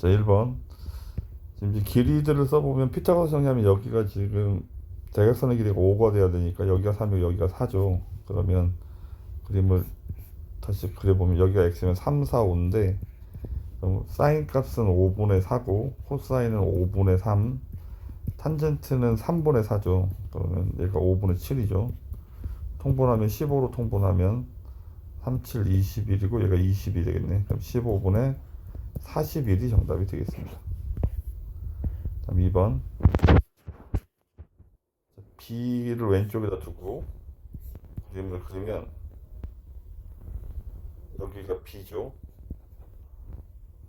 자, 1번. 지금 이제 길이들을 써보면 피타고라스 정리하면 여기가 지금 대각선의 길이가 5가 돼야 되니까 여기가 3이고 여기가 4죠. 그러면 그림을 다시 그려보면 여기가 x면 3, 4, 5인데 그럼 사인 값은 5분의 4고 코사인은 5분의 3, 탄젠트는 3분의 4죠. 그러면 얘가 5분의 7이죠. 통분하면 15로 통분하면 3, 7, 21이고 얘가 20이 되겠네. 그럼 15분의 41이 정답이 되겠습니다. 다음 2번. B를 왼쪽에다 두고 그림을 그리면 여기가 B죠.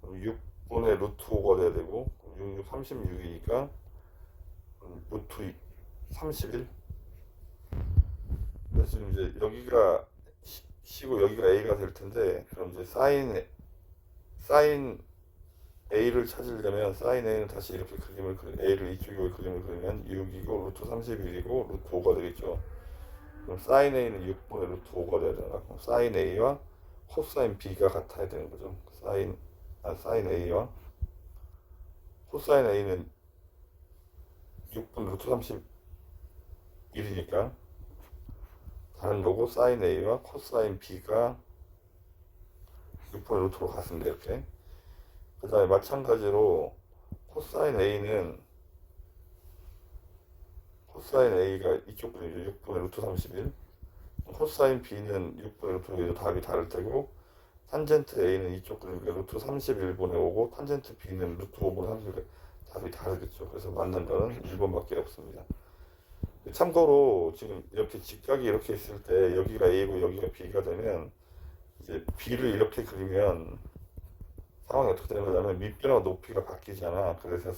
그럼 6분의 루트 5가 돼야 되고 6, 6, 36이니까 루트 31. 그래서 지금 이제 여기가 C고 여기가 A가 될 텐데 그럼 이제 사인 A를 찾으려면 사인 A는 다시 이렇게 A를 이쪽에 그림을 그리면 6이고 루트 31이고 루트 5가 되겠죠. 그럼 사인 A는 6분의 루트 5가 돼야 되나? 그럼 사인 A와 코사인 B가 같아야 되는 거죠. 사인 A와 코사인 A는 6분 루트 31이니까 다른 거고 사인 A와 코사인 B가 6분의 루트로 같습니다. 이렇게. 그 다음에 마찬가지로 코사인 A가 이쪽 분이죠. 6분의 루트 31. 코사인 B는 6분의 루트 5도 답이 다를 테고 탄젠트 A는 이쪽 그림이니까 루트 31분의 5고 탄젠트 B는 루트 5분의 31. 답이 다르겠죠. 그래서 맞는 거는 1번밖에 없습니다. 참고로 지금 이렇게 직각이 이렇게 있을 때 여기가 A고 여기가 B가 되면 이제 B를 이렇게 그리면 상황이 어떻게 되는 거냐면 밑변화 높이가 바뀌잖아. 그래서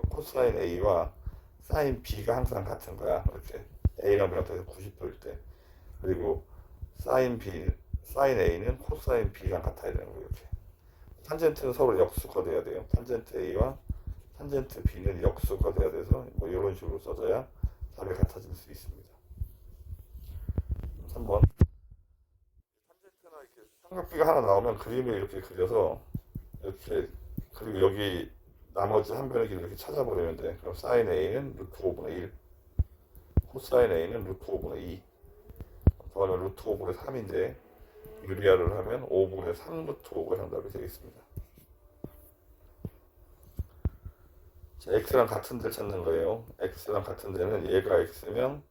코사인 A와 사인 B가 항상 같은 거야. 이렇게 A랑 B랑 90도일 때. 그리고 사인 A는 코사인 B랑 같아야 되는 거예요. 이렇게. 탄젠트는 서로 역수가 돼야 돼요. 탄젠트 A와 탄젠트 B는 역수가 돼야 돼서 뭐 이런 식으로 써줘야 답이 같아질 수 있습니다. 3번. 탄젠트나 이렇게 삼각비가 하나 나오면 그림을 이렇게 그려서 이렇게 그리고 여기 나머지 한 변의 길이를 이렇게 찾아버리면 돼. 그럼 사인 A는 루트 5분의 1, 코사인 A는 루트 5분의 2, 더하면 루트 5분의 3인데 유리화를 하면 5분의 3 루트 5가 정답이 되겠습니다. 자, x랑 같은 데를 찾는 거예요. x랑 같은 데는 얘가 x면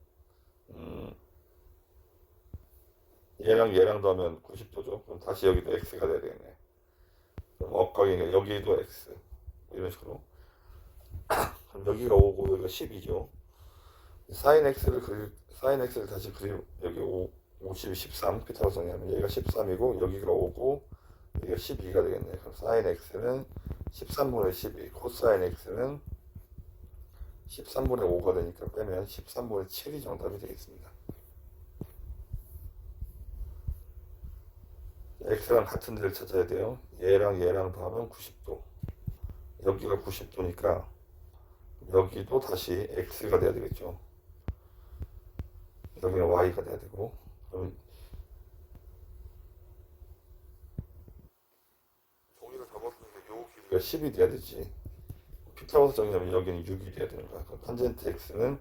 얘랑 더하면 90도죠. 그럼 다시 여기도 x가 돼야 되겠네. 그럼 엇각이니까 여기도 x 이런 식으로. 그럼 여기가 5고 여기가 10이죠. 사인 x를 다시 그리면 여기 50이 13 피타고라스 정리하면 얘가 13이고 여기가 5고 여기가 12가 되겠네. 그럼 사인 x는 13분의 12, 코사인 x는 13분의 5가 되니까 빼면 13분의 7이 정답이 되겠습니다. x랑 같은 데를 찾아야 돼요. 얘랑 더하면 90도. 여기가 90도니까 여기도 다시 x가 돼야 되겠죠. 여기는 y가 돼야 되고 그럼 종이를 접었으니까 요 길이가 10이 돼야 되지. 피타고라스 정리하면 여기는 6이 돼야 되는 거야. 그럼 탄젠트 x는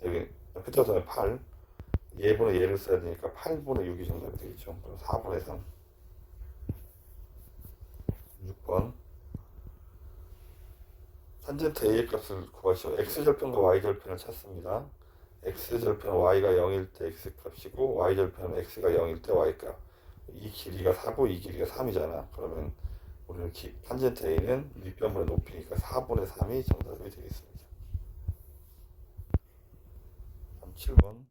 여기 피타고라스는 8, 얘분의 얘를 써야 되니까 8분의 6이 정답이 되겠죠. 그럼 4분의 3. 6번. 탄젠트 a의 값을 구하시오. x절편과 y절편을 찾습니다. x절편 y가 0일 때 x값이고 y절편 x가 0일 때 y값. 이 길이가 4고 이 길이가 3이잖아. 그러면 우리는 탄젠트 a는 밑변분의 높이니까 4분의 3이 정답이 되겠습니다. 7번.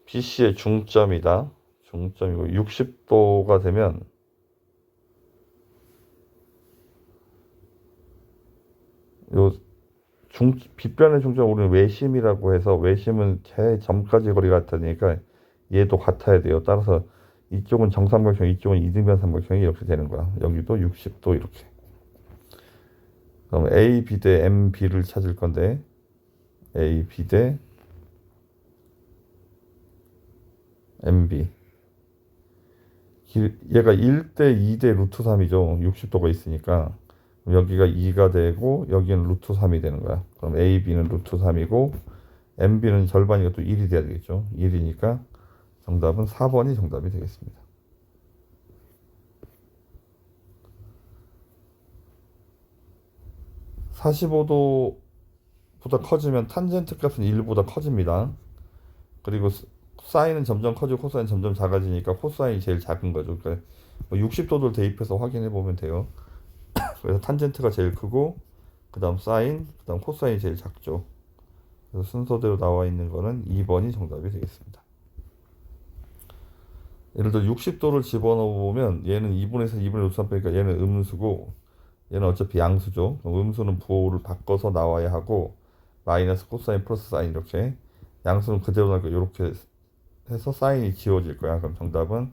BC의 중점이다. 중점이고 60도가 되면 요 빗변의 중점 우리는 외심이라고 해서 외심은 제 점까지 거리가 같으니까 얘도 같아야 돼요. 따라서 이쪽은 정삼각형, 이쪽은 이등변 삼각형이 이렇게 되는 거야. 여기도 60도 이렇게. 그럼 A, B 대 M, B를 찾을 건데 A, B 대 M, B. 얘가 1대 2대 루트 3이죠. 60도가 있으니까. 그럼 여기가 2가 되고 여기는 루트 3이 되는 거야. 그럼 AB는 루트 3이고 MB는 절반이니까 또 1이 돼야 되겠죠. 1이니까 정답은 4번이 정답이 되겠습니다. 45도보다 커지면 탄젠트 값은 1보다 커집니다. 그리고 사인은 점점 커지고 코사인은 점점 작아지니까 코사인이 제일 작은 거죠. 그러니까 60도를 대입해서 확인해 보면 돼요. 그래서 탄젠트가 제일 크고 그 다음 사인, 그 다음 코사인이 제일 작죠. 그래서 순서대로 나와 있는 거는 2번이 정답이 되겠습니다. 예를 들어 60도를 집어넣어 보면 얘는 2분의 4, 2분의 루트 3 빼니까 얘는 음수고 얘는 어차피 양수죠. 그럼 음수는 부호를 바꿔서 나와야 하고 마이너스 코사인 플러스 사인 이렇게 양수는 그대로 나니까 이렇게 해서 사인이 지워질 거야. 그럼 정답은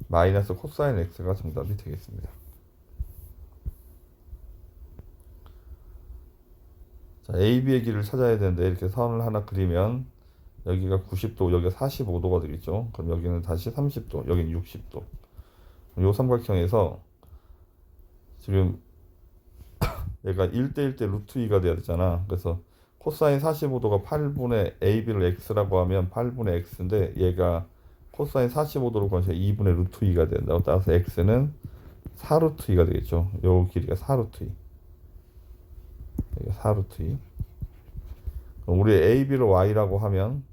마이너스 코사인 x가 정답이 되겠습니다. 자, AB의 길을 찾아야 되는데 이렇게 선을 하나 그리면 여기가 90도, 여기가 45도가 되겠죠. 그럼 여기는 다시 30도, 여기는 60도. 이 삼각형에서 지금 얘가 1대1대 루트 2가 돼야 되잖아. 그래서 코사인 45도가 8분의 AB를 x라고 하면 8분의 x인데 얘가 코사인 45도로 구하니까 2분의 루트 2가 된다고. 따라서 x는 4루트 2가 되겠죠. 요 길이가 4루트 2. 이게 4루트 2. 그럼 우리 AB를 y라고 하면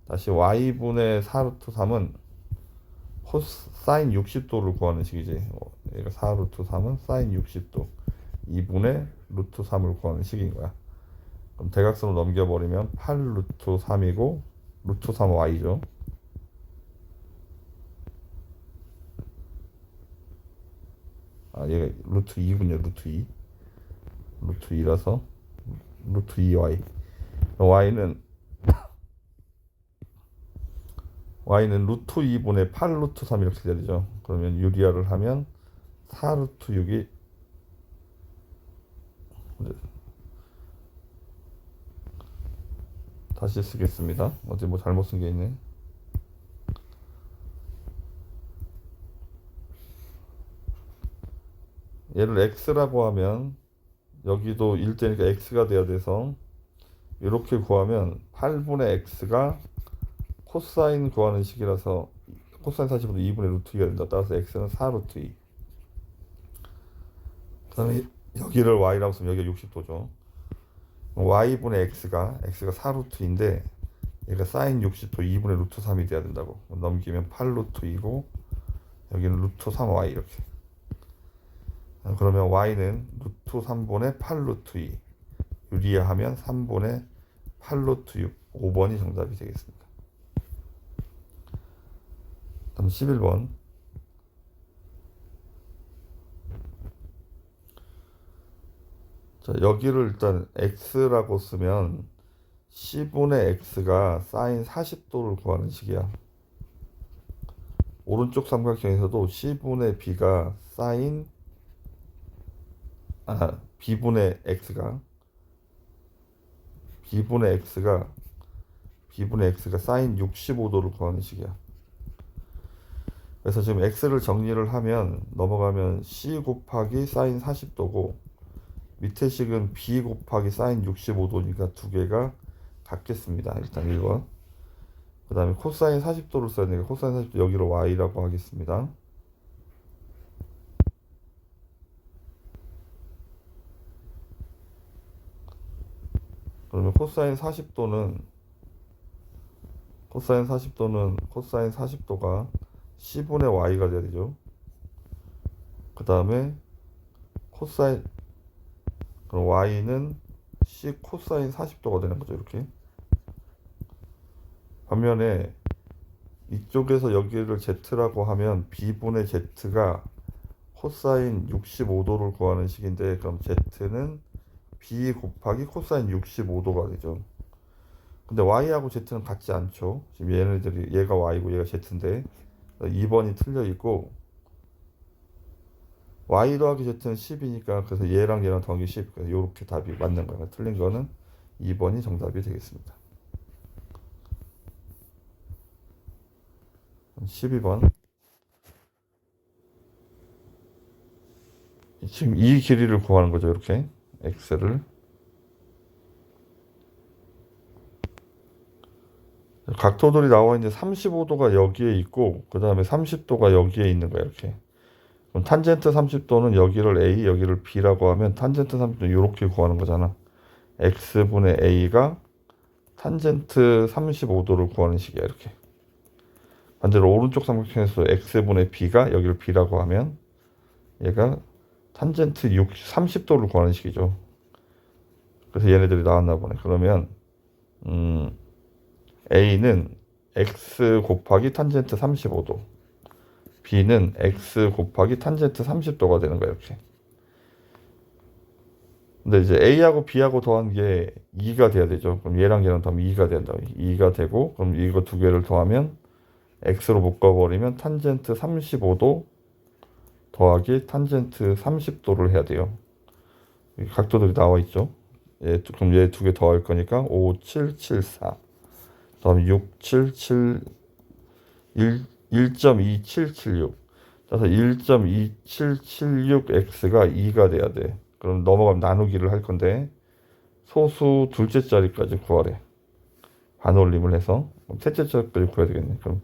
다시 y분의 4루트 3은 코사인 60도를 구하는 식이지. 얘가 4루트 3은 사인 60도. 2분의 루트 3을 구하는 식인 거야. 그럼 대각선을 넘겨버리면 8 루트 3이고 루트 3 y죠. 아, 얘가 루트 2군요. 루트 2. 루트 2라서 루트 2y. y는 루트 2분의 8 루트 3 이렇게 돼야 되죠. 그러면 유리화를 하면 4 루트 6이 다시 쓰겠습니다. 어디 뭐 잘못 쓴 게 있네. 얘를 x라고 하면 여기도 1대니까 x가 돼야 돼서 이렇게 구하면 8분의 x가 코사인 구하는 식이라서 코사인 45도 2분의 루트 2가 된다. 따라서 x는 4 루트 2. 그 다음에 여기를 y라고 쓰면 여기가 60도죠. y분의 x가 4 루트 2인데 얘가 사인 60도 2분의 루트 3이 돼야 된다고. 넘기면 8 루트 2고 여기는 루트 3y 이렇게. 그러면 y는 루트 3분의 8 루트 2 유리화하면 3분의 8 루트 6 5번이 정답이 되겠습니다. 다음 11번. 자, 여기를 일단 x라고 쓰면 10분의 x가 사인 40도를 구하는 식이야. 오른쪽 삼각형에서도 10분의 b가 사인 b분의 x가 사인 65도를 구하는 식이야. 그래서 지금 x를 정리를 하면 넘어가면 c 곱하기 사인 40도고 밑에 식은 b 곱하기 사인 65도니까 두 개가 같겠습니다. 일단 1번. 그 다음에 코사인 40도를 써야 되니까 코사인 40도 여기로 y라고 하겠습니다. 그러면 코사인 40도가 c분의 y가 돼야 되죠. 그 다음에 그럼 y는 c 코사인 40도가 되는 거죠. 이렇게. 반면에 이쪽에서 여기를 z라고 하면 b분의 z가 코사인 65도를 구하는 식인데 그럼 z는 b 곱하기 코사인 65도가 되죠. 근데 y하고 z는 같지 않죠. 지금 얘네들이 얘가 y고 얘가 z인데 2번이 틀려 있고 y 더하기 z는 10이니까 그래서 얘랑 얘랑 더하기 10. 그래서 이렇게 답이 맞는 거예요. 틀린 거는 2번이 정답이 되겠습니다. 12번. 지금 이 길이를 구하는 거죠. 이렇게 x를. 각도들이 나와 있는데 35도가 여기에 있고 그 다음에 30도가 여기에 있는 거야. 이렇게. 그럼 탄젠트 30도는 여기를 A, 여기를 B라고 하면 탄젠트 30도는 이렇게 구하는 거잖아. x분의 A가 탄젠트 35도를 구하는 식이야. 이렇게. 반대로 오른쪽 삼각형에서 x분의 b가 여기를 b라고 하면 얘가 탄젠트 30도를 구하는 식이죠. 그래서 얘네들이 나왔나 보네. 그러면 a는 x 곱하기 탄젠트 35도, b는 x 곱하기 탄젠트 30도가 되는 거야. 이렇게. 근데 이제 a하고 b하고 더한 게 2가 돼야 되죠. 그럼 얘랑 얘랑 더하면 2가 된다. 2가 되고 그럼 이거 두 개를 더하면 x로 묶어버리면 탄젠트 35도 더하기 탄젠트 30도를 해야 돼요. 각도들이 나와 있죠. 그럼 얘 두 개 더할 거니까 5, 7, 7, 4. 다음 6, 7, 7, 1.2776. 그래서 1.2776x가 2가 돼야 돼. 그럼 넘어가면 나누기를 할 건데 소수 둘째 자리까지 구하래. 반올림을 해서 그럼 셋째 자리까지 구해야 되겠네. 그럼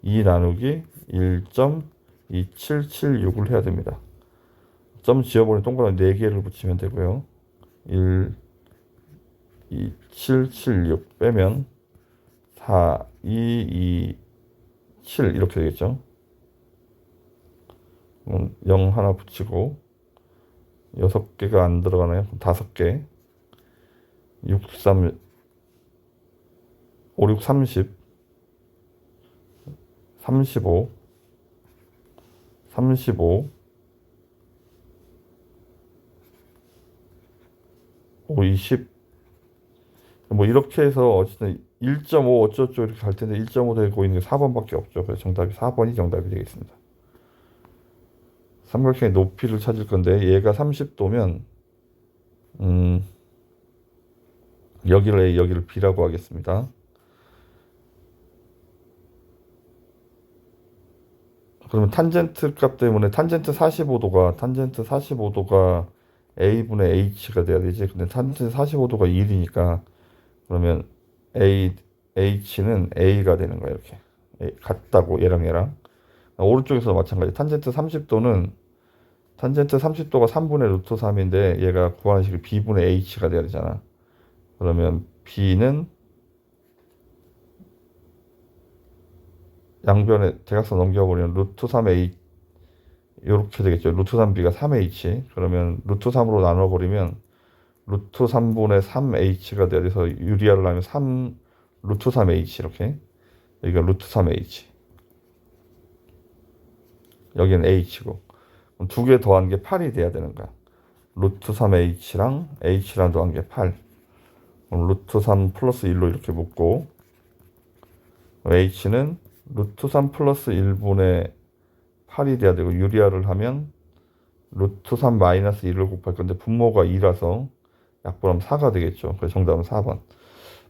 2 나누기 1.2776을 해야 됩니다. 점 지어버린 동그라미 4개를 붙이면 되고요. 1, 2, 7, 7, 6 빼면 4, 2, 2, 7 이렇게 되겠죠. 0 하나 붙이고 6개가 안 들어가나요? 5개. 6, 3, 5, 6, 30, 35, 35, 5, 20. 뭐 이렇게 해서 어쨌든 1.5 어쩌고 이렇게 갈 텐데 1.5 되고 있는 게 4번밖에 없죠. 그래서 정답이 4번이 정답이 되겠습니다. 삼각형의 높이를 찾을 건데 얘가 30도면 여기를 A, 여기를 B라고 하겠습니다. 그러면 탄젠트 값 때문에 탄젠트 45도가 A분의 H가 돼야 되지. 근데 탄젠트 45도가 1이니까 그러면 H는 A가 되는 거야. 이렇게. 같다고 얘랑. 오른쪽에서 마찬가지. 탄젠트 30도는 탄젠트 30도가 3분의 루트 3인데 얘가 구하는 식이 B분의 H가 돼야 되잖아. 그러면 B는 양변에 대각선 넘겨버리면 루트 3H 이렇게 되겠죠. 루트 3B가 3H. 그러면 루트 3으로 나눠버리면 루트 3분의 3H가 돼서 유리화를 하면 3 루트 3H 이렇게. 여기가 루트 3H. 여기는 H고. 두 개 더한 게 8이 돼야 되는 거야. 루트 3H랑 H랑 더한 게 8. 그럼 루트 3 플러스 1로 이렇게 묶고 H는 루트 3 플러스 1분의 8이 돼야 되고 유리화를 하면 루트 3 마이너스 1을 곱할 건데 분모가 2라서 약분하면 4가 되겠죠. 그래서 정답은 4번.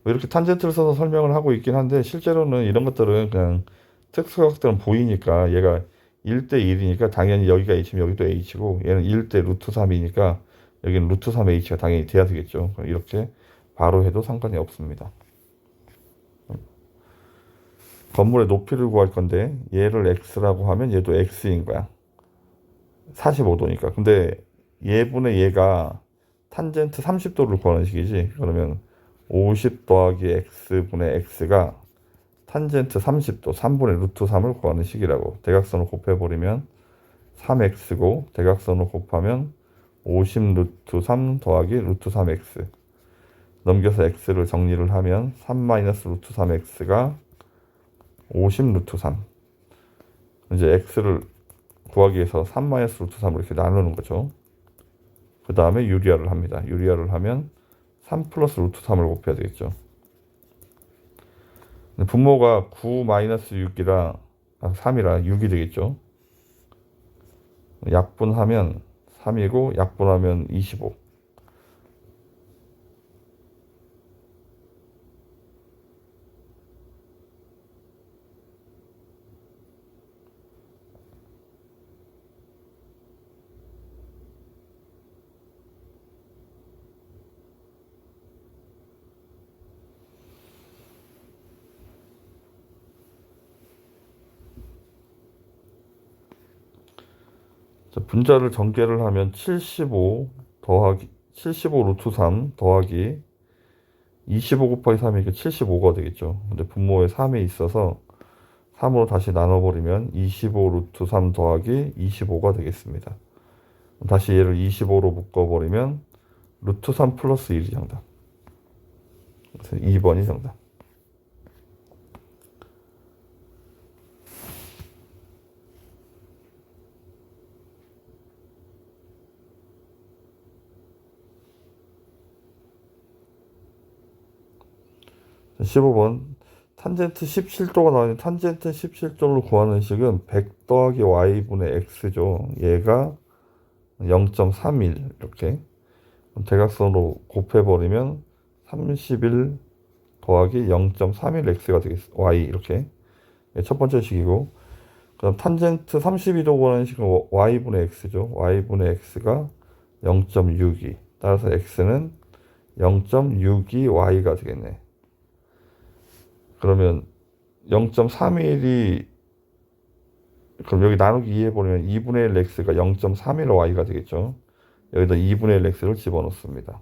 뭐 이렇게 탄젠트를 써서 설명을 하고 있긴 한데 실제로는 이런 것들은 그냥 특수각들은 보이니까 얘가 1대 1이니까 당연히 여기가 H면 여기도 H고 얘는 1대 루트 3이니까 여기는 루트 3H가 당연히 돼야 되겠죠. 이렇게 바로 해도 상관이 없습니다. 건물의 높이를 구할 건데 얘를 x라고 하면 얘도 x인 거야. 45도니까. 근데 얘분의 얘가 탄젠트 30도를 구하는 식이지. 그러면 50 더하기 x분의 x가 탄젠트 30도 3분의 루트 3을 구하는 식이라고. 대각선을 곱해버리면 3x고 대각선을 곱하면 50 루트 3 더하기 루트 3x. 넘겨서 x를 정리를 하면 3 마이너스 루트 3x가 50 루트 3. 이제 x를 구하기 위해서 3 마이너스 루트 3을 이렇게 나누는 거죠. 그 다음에 유리화를 합니다. 유리화를 하면 3 플러스 루트 3을 곱해야 되겠죠. 분모가 9 마이너스 6이라 3이라 6이 되겠죠. 약분하면 3이고 약분하면 25. 자, 분자를 전개를 하면 75 루트 3 더하기 25 곱하기 3이 이게 75가 되겠죠. 근데 분모에 3이 있어서 3으로 다시 나눠버리면 25 루트 3 더하기 25가 되겠습니다. 다시 얘를 25로 묶어버리면 루트 3 플러스 1이 정답. 그래서 2번이 정답. 15번 탄젠트 17도가 나오는 탄젠트 17도를 구하는 식은 100 더하기 y분의 x죠. 얘가 0.31 이렇게 대각선으로 곱해버리면 31 더하기 0.31x가 되겠습니다. y 이렇게 첫 번째 식이고, 그다음 탄젠트 32도 구하는 식은 y분의 x죠. y분의 x가 0.62 따라서 x는 0.62y가 되겠네. 그러면 0.31이 그럼 여기 나누기 2 해보면 2분의 1 x가 0.31y가 되겠죠. 여기다 2분의 1 x를 집어넣습니다.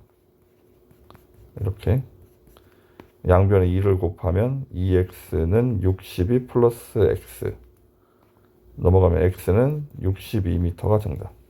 이렇게 양변에 2를 곱하면 2x는 62 플러스 x 넘어가면 x는 62m가 정답.